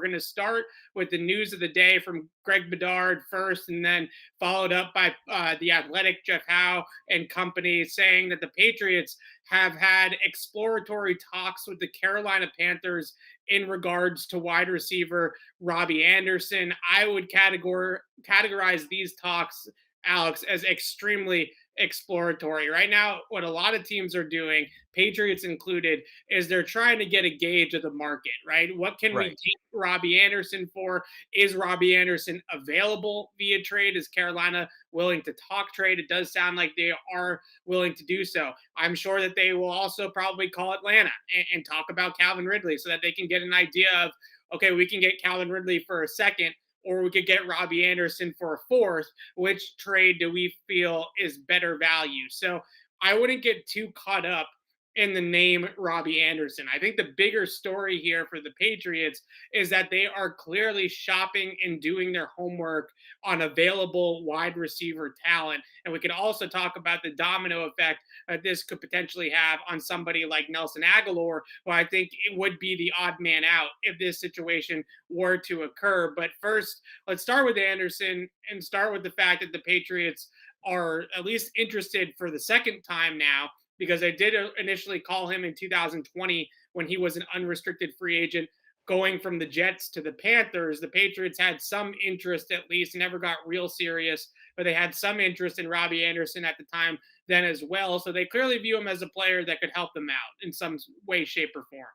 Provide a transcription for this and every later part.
we're going to start with the news of the day from Greg Bedard first, and then followed up by the Athletic, Jeff Howe and company, saying that the Patriots have had exploratory talks with the Carolina Panthers in regards to wide receiver Robby Anderson. I would categorize these talks, Alex, as extremely exploratory. Right now, what a lot of teams are doing, Patriots included, is they're trying to get a gauge of the market, right? What can we Right. get Robby Anderson for? Is Robby Anderson available via trade? Is Carolina willing to talk trade? It does sound like they are willing to do so. I'm sure that they will also probably call Atlanta and talk about Calvin Ridley so that they can get an idea of, okay, we can get Calvin Ridley for a second, or we could get Robby Anderson for a fourth. Which trade do we feel is better value? So I wouldn't get too caught up in the name Robby Anderson. I think the bigger story here for the Patriots is that they are clearly shopping and doing their homework on available wide receiver talent. And we could also talk about the domino effect that this could potentially have on somebody like Nelson Agholor, who I think it would be the odd man out if this situation were to occur. But first, let's start with Anderson and start with the fact that the Patriots are at least interested for the second time now, because I did initially call him in 2020 when he was an unrestricted free agent going from the Jets to the Panthers. The Patriots had some interest, at least, never got real serious, but they had some interest in Robby Anderson at the time then as well. So they clearly view him as a player that could help them out in some way, shape, or form.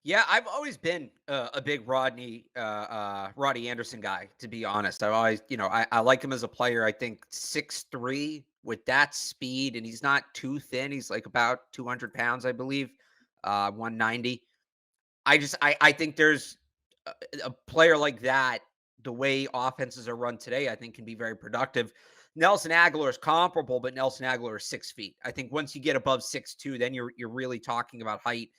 Yeah, I've always been a big Roddy Anderson guy, to be honest. I've always, I like him as a player. I think 6'3" with that speed, and he's not too thin. He's like about 200 pounds, I believe, 190. I think there's a player like that, the way offenses are run today, I think can be very productive. Nelson Agholor is comparable, but Nelson Agholor is 6 feet. I think once you get above 6'2", then you're really talking about height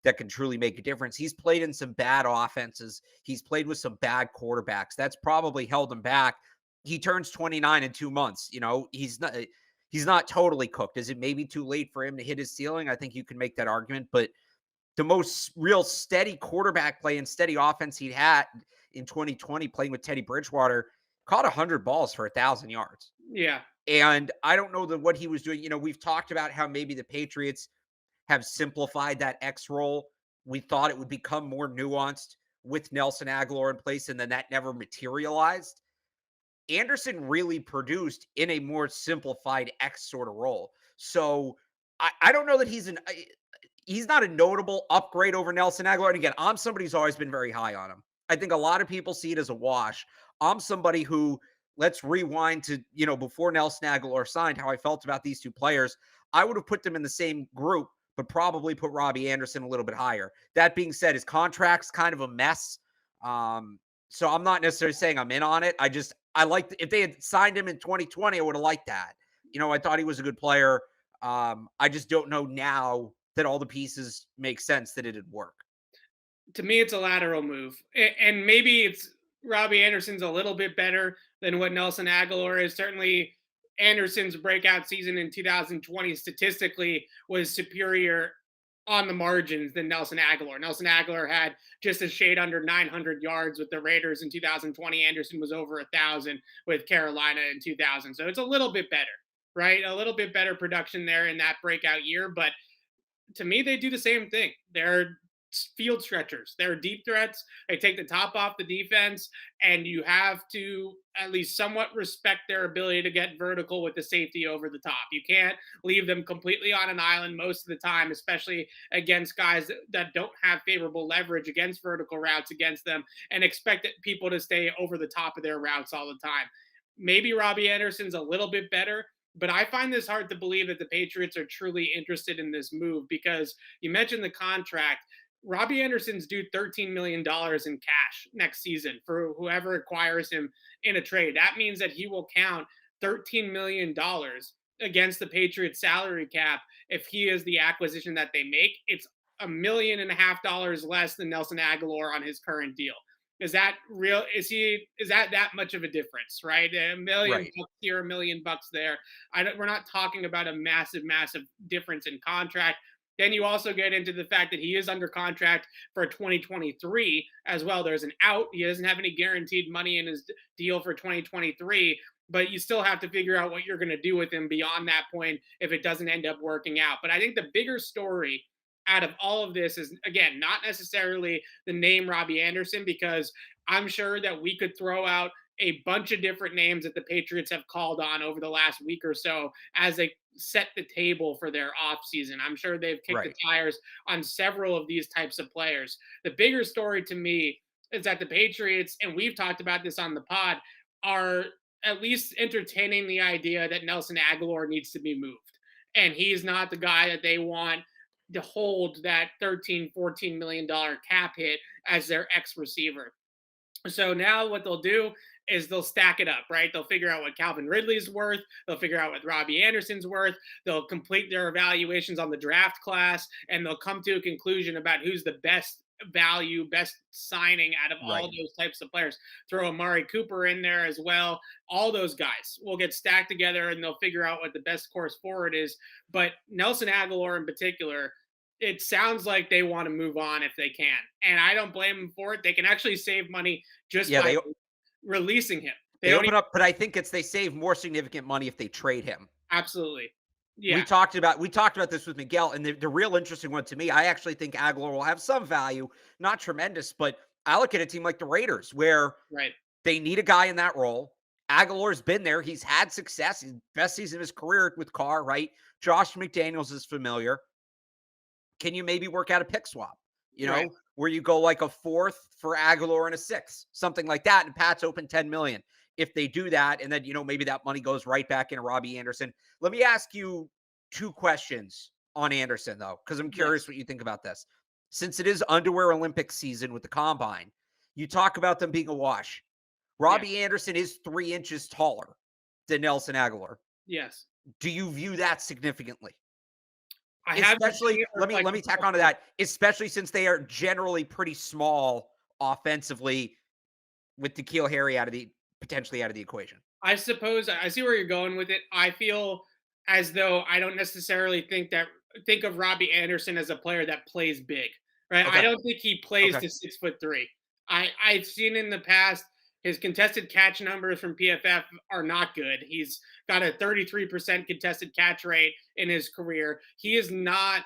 that can truly make a difference. He's played in some bad offenses. He's played with some bad quarterbacks. That's probably held him back. He turns 29 in 2 months. He's not totally cooked. Is it maybe too late for him to hit his ceiling? I think you can make that argument, but the most real steady quarterback play and steady offense he had in 2020 playing with Teddy Bridgewater, caught 100 balls for 1,000 yards. Yeah. And I don't know that what he was doing. We've talked about how maybe the Patriots have simplified that X role. We thought it would become more nuanced with Nelson Agholor in place, and then that never materialized. Anderson really produced in a more simplified X sort of role. So I don't know that he's not a notable upgrade over Nelson Agholor. And again, I'm somebody who's always been very high on him. I think a lot of people see it as a wash. I'm somebody who, let's rewind to, before Nelson Agholor signed, how I felt about these two players. I would have put them in the same group, but probably put Robby Anderson a little bit higher. That being said, his contract's kind of a mess. So I'm not necessarily saying I'm in on it. I like, if they had signed him in 2020, I would have liked that. I thought he was a good player. I just don't know now that all the pieces make sense that it'd work. To me, it's a lateral move. And maybe it's Robby Anderson's a little bit better than what Nelson Agholor is. Certainly, Anderson's breakout season in 2020 statistically was superior on the margins than Nelson Agholor. Nelson Agholor had just a shade under 900 yards with the Raiders in 2020. Anderson was over 1,000 with Carolina in 2000. So it's a little bit better, right? A little bit better production there in that breakout year. But to me, they do the same thing. They're field stretchers. They're deep threats. They take the top off the defense, and you have to at least somewhat respect their ability to get vertical with the safety over the top. You can't leave them completely on an island most of the time, especially against guys that don't have favorable leverage against vertical routes against them, and expect people to stay over the top of their routes all the time. Maybe Robby Anderson's a little bit better, but I find this hard to believe that the Patriots are truly interested in this move, because you mentioned the contract. Robby Anderson's due $13 million in cash next season for whoever acquires him in a trade. That means that he will count $13 million against the Patriots salary cap if he is the acquisition that they make. It's $1.5 million less than Nelson Agholor on his current deal. Is that real? Is that much of a difference, right? A million Right. bucks here, $1 million there. We're not talking about a massive difference in contract. Then you also get into the fact that he is under contract for 2023 as well. There's an out. He doesn't have any guaranteed money in his deal for 2023, but you still have to figure out what you're going to do with him beyond that point if it doesn't end up working out. But I think the bigger story out of all of this is, again, not necessarily the name Robby Anderson, because I'm sure that we could throw out a bunch of different names that the Patriots have called on over the last week or so as they set the table for their offseason. I'm sure they've kicked the Right. tires on several of these types of players. The bigger story to me is that the Patriots, and we've talked about this on the pod, are at least entertaining the idea that Nelson Agholor needs to be moved. And he's not the guy that they want to hold that 13, $14 million cap hit as their ex receiver. So now what they'll do is they'll stack it up, right? They'll figure out what Calvin Ridley's worth. They'll figure out what Robby Anderson's worth. They'll complete their evaluations on the draft class, and they'll come to a conclusion about who's the best value, best signing out of all Right. those types of players. Throw Amari Cooper in there as well. All those guys will get stacked together, and they'll figure out what the best course forward is. But Nelson Agholor in particular, it sounds like they want to move on if they can. And I don't blame them for it. They can actually save money just Yeah, by releasing him. They they don't open even, up, but I think they save more significant money if they trade him. absolutely. We Yeah, talked about this with Miguel, and the real interesting one to me, I actually think Agholor will have some value, not tremendous, but I look at a team like the Raiders where right. they need a guy in that role. Agholor's been there. He's had success. His best season of his career with Carr, right? Josh McDaniels is familiar. Can you maybe work out a pick swap? Right. Where you go like a fourth for Agholor and a sixth, something like that. And Pat's open 10 million. If they do that, and then, maybe that money goes right back into Robby Anderson. Let me ask you two questions on Anderson, though, because I'm Yes. curious what you think about this. Since it is underwear Olympic season with the combine, you talk about them being a wash. Yeah. Robby Anderson is 3 inches taller than Nelson Agholor. Yes. Do you view that significantly? I haven't Especially, seen it let me reflected tack onto before. that, especially since they are generally pretty small offensively with N'Keal Harry potentially out of the equation. I suppose I see where you're going with it. I feel as though I don't necessarily think of Robby Anderson as a player that plays big, right? I Okay. don't think he plays Okay. to 6'3". I've seen in the past his contested catch numbers from PFF are not good. He's got a 33% contested catch rate in his career. He is not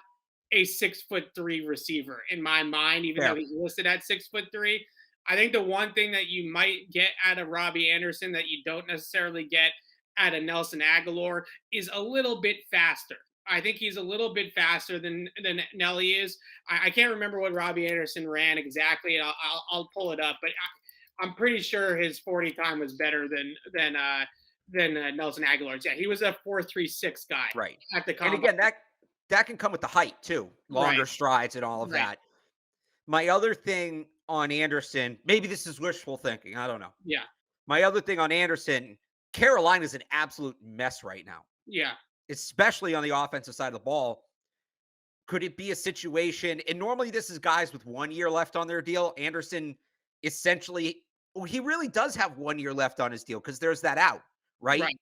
a 6'3" receiver in my mind, even though Fair. he's listed at 6'3". I think the one thing that you might get out of Robby Anderson that you don't necessarily get out of Nelson Agholor is a little bit faster. I think he's a little bit faster than Nelly is. I can't remember what Robby Anderson ran exactly. I'll pull it up, but I'm pretty sure his 40 time was better than Nelson Agholor's. Yeah, he was a 4.36 guy Right. at the And combine. again, that can come with the height too, Right, longer strides and all of right, that. My other thing on Anderson, maybe this is wishful thinking. I don't know. yeah, My other thing on Anderson, Carolina's an absolute mess right now, yeah, especially on the offensive side of the ball. Could it be a situation? And normally this is guys with 1 year left on their deal. Anderson essentially, well, he really does have 1 year left on his deal because there's that out, right? right,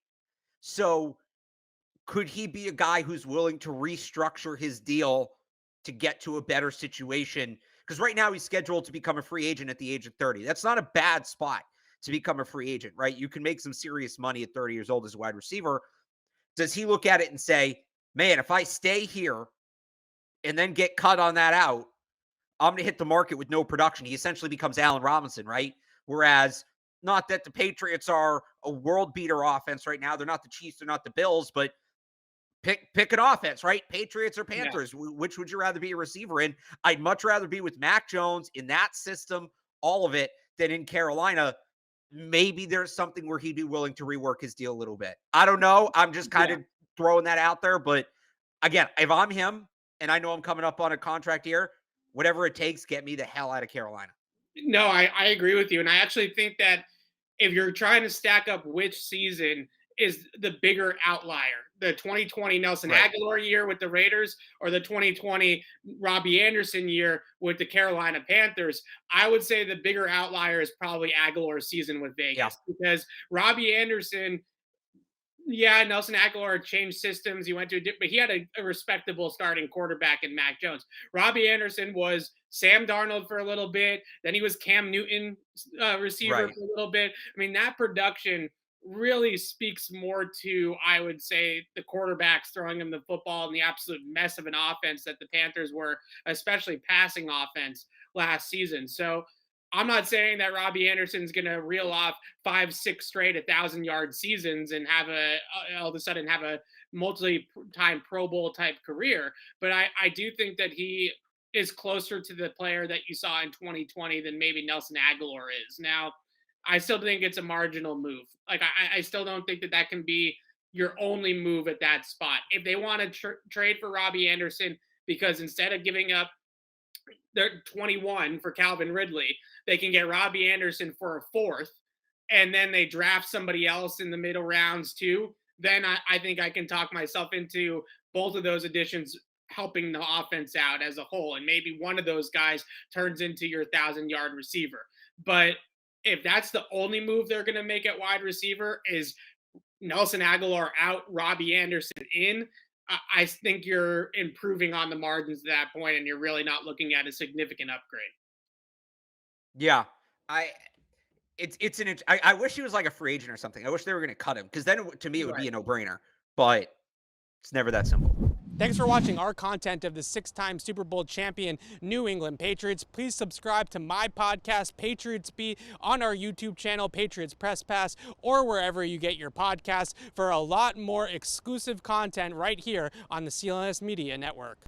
So could he be a guy who's willing to restructure his deal to get to a better situation? Because right now he's scheduled to become a free agent at the age of 30. That's not a bad spot to become a free agent, right? You can make some serious money at 30 years old as a wide receiver. Does he look at it and say, man, if I stay here and then get cut on that out, I'm going to hit the market with no production. He essentially becomes Allen Robinson, right? Whereas, not that the Patriots are a world beater offense right now. They're not the Chiefs, they're not the Bills, but pick an offense, right? Patriots or yeah. Panthers. Which would you rather be a receiver in? I'd much rather be with Mac Jones in that system, all of it, than in Carolina. Maybe there's something where he'd be willing to rework his deal a little bit. I don't know. I'm just kind Yeah. of throwing that out there. But again, if I'm him and I know I'm coming up on a contract here, whatever it takes, get me the hell out of Carolina. No, I agree with you. And I actually think that if you're trying to stack up which season is the bigger outlier, the 2020 Nelson Right. Agholor year with the Raiders or the 2020 Robby Anderson year with the Carolina Panthers, I would say the bigger outlier is probably Agholor's season with Yeah. Vegas, because Robby Anderson Yeah, Nelson Agholor changed systems. He went to but he had a respectable starting quarterback in Mac Jones. Robbie Anderson was Sam Darnold for a little bit. Then he was Cam Newton receiver Right. for a little bit. I mean, that production really speaks more to, I would say, the quarterbacks throwing him the football and the absolute mess of an offense that the Panthers were, especially passing offense last season. So I'm not saying that Robbie Anderson's going to reel off 5, 6 straight 1,000-yard seasons and have all of a sudden have a multi-time Pro Bowl type career. But I do think that he is closer to the player that you saw in 2020 than maybe Nelson Agholor is. Now, I still think it's a marginal move. Like I still don't think that that can be your only move at that spot. If they want to trade for Robbie Anderson, because instead of giving up they're 21 for Calvin Ridley, they can get Robbie Anderson for a fourth, and then they draft somebody else in the middle rounds too. Then I think I can talk myself into both of those additions helping the offense out as a whole. And maybe one of those guys turns into your 1,000-yard receiver. But if that's the only move they're going to make at wide receiver is Nelson Agholor out, Robbie Anderson in, I think you're improving on the margins at that point, and you're really not looking at a significant upgrade. Yeah. I it's an I wish he was like a free agent or something. I wish they were going to cut him because then to me it would be a Right. no-brainer. But it's never that simple. Thanks for watching our content of the 6-time Super Bowl champion New England Patriots. Please subscribe to my podcast, Patriots Beat, on our YouTube channel, Patriots Press Pass, or wherever you get your podcasts for a lot more exclusive content right here on the CLNS Media Network.